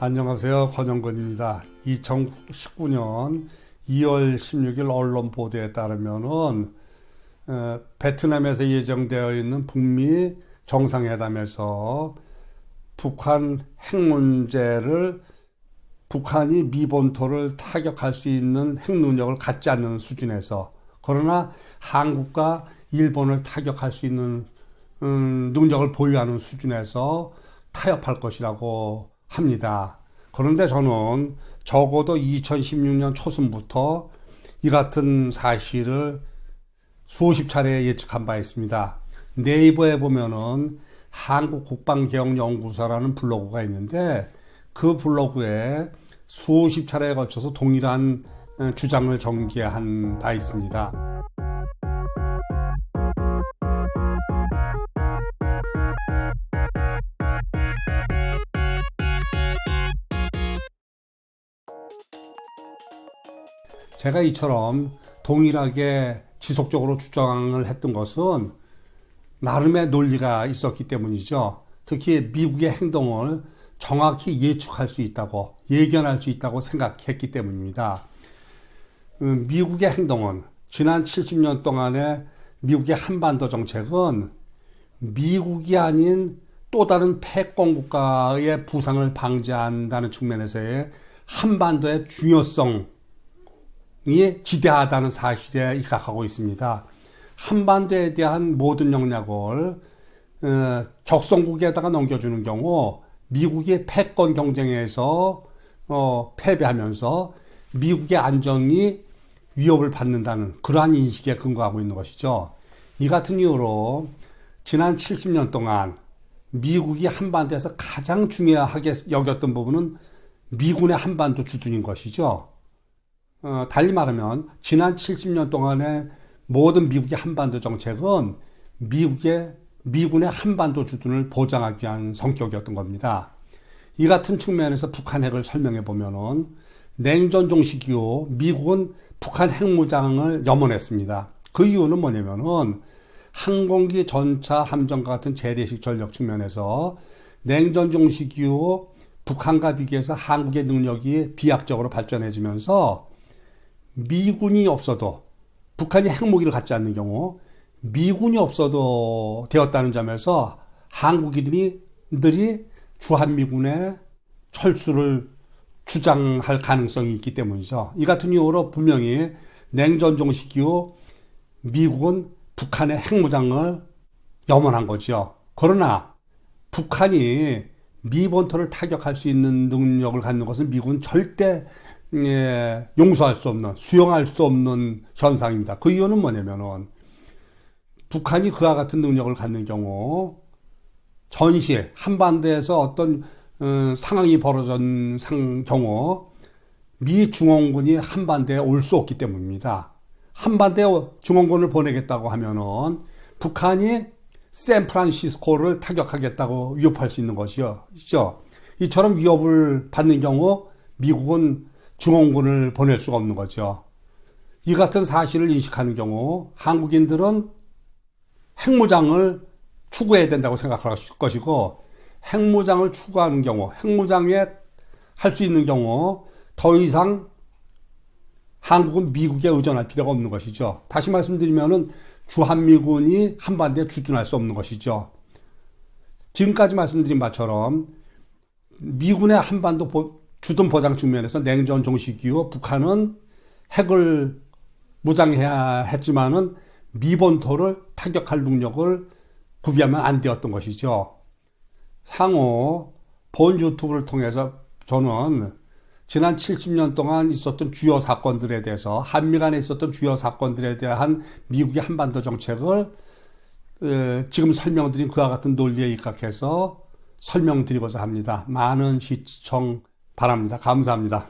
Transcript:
안녕하세요. 권영근입니다. 2019년 2월 16일 언론 보도에 따르면은 베트남에서 예정되어 있는 북미 정상회담에서 북한 핵 문제를 북한이 미 본토를 타격할 수 있는 핵 능력을 갖지 않는 수준에서, 그러나 한국과 일본을 타격할 수 있는 능력을 보유하는 수준에서 타협할 것이라고 합니다. 그런데 저는 적어도 2016년 초순부터 이 같은 사실을 수십 차례 예측한 바 있습니다. 네이버에 보면은 한국국방개혁연구소라는 블로그가 있는데, 그 블로그에 수십 차례에 걸쳐서 동일한 주장을 전개한 바 있습니다. 제가 이처럼 동일하게 지속적으로 주장을 했던 것은 나름의 논리가 있었기 때문이죠. 특히 미국의 행동을 정확히 예측할 수 있다고, 예견할 수 있다고 생각했기 때문입니다. 미국의 행동은, 지난 70년 동안의 미국의 한반도 정책은 미국이 아닌 또 다른 패권 국가의 부상을 방지한다는 측면에서의 한반도의 중요성이 지대하다는 사실에 입각하고 있습니다. 한반도에 대한 모든 영역을 적성국에다가 넘겨주는 경우 미국이 패권 경쟁에서 패배하면서 미국의 안정이 위협을 받는다는 그러한 인식에 근거하고 있는 것이죠. 이 같은 이유로 지난 70년 동안 미국이 한반도에서 가장 중요하게 여겼던 부분은 미군의 한반도 주둔인 것이죠. 달리 말하면 지난 70년 동안의 모든 미국의 한반도 정책은 미군의 한반도 주둔을 보장하기 위한 성격이었던 겁니다. 이 같은 측면에서 북한 핵을 설명해 보면은 냉전 종식 이후 미국은 북한 핵무장을 염원했습니다. 그 이유는 뭐냐면은 항공기, 전차, 함정과 같은 재래식 전력 측면에서 냉전 종식 이후 북한과 비교해서 한국의 능력이 비약적으로 발전해지면서 미군이 없어도, 북한이 핵무기를 갖지 않는 경우 미군이 없어도 되었다는 점에서 한국인들이 주한미군의 철수를 주장할 가능성이 있기 때문이죠. 이 같은 이유로 분명히 냉전 종식 이후 미국은 북한의 핵무장을 염원한 거죠. 그러나 북한이 미 본토를 타격할 수 있는 능력을 갖는 것은 미국은 절대 용서할 수 없는, 수용할 수 없는 현상입니다. 그 이유는 뭐냐면은 북한이 그와 같은 능력을 갖는 경우 전시에 한반도에서 어떤 상황이 벌어진 경우 미 중원군이 한반도에 올 수 없기 때문입니다. 한반도에 중원군을 보내겠다고 하면은 북한이 샌프란시스코를 타격하겠다고 위협할 수 있는 것이죠. 이처럼 위협을 받는 경우 미국은 중원군을 보낼 수가 없는 거죠. 이 같은 사실을 인식하는 경우 한국인들은 핵무장을 추구해야 된다고 생각할 것이고, 핵무장을 추구하는 경우, 핵무장에 할 수 있는 경우 더 이상 한국은 미국에 의존할 필요가 없는 것이죠. 다시 말씀드리면은 주한미군이 한반도에 주둔할 수 없는 것이죠. 지금까지 말씀드린 바처럼 미군의 한반도 주둔 보장 측면에서 냉전 종식 이후 북한은 핵을 무장해야 했지만은 미 본토를 타격할 능력을 구비하면 안 되었던 것이죠. 향후 본 유튜브를 통해서 저는 지난 70년 동안 있었던 주요 사건들에 대해서, 한미 간에 있었던 주요 사건들에 대한 미국의 한반도 정책을 지금 설명드린 그와 같은 논리에 입각해서 설명드리고자 합니다. 많은 시청 바랍니다. 감사합니다.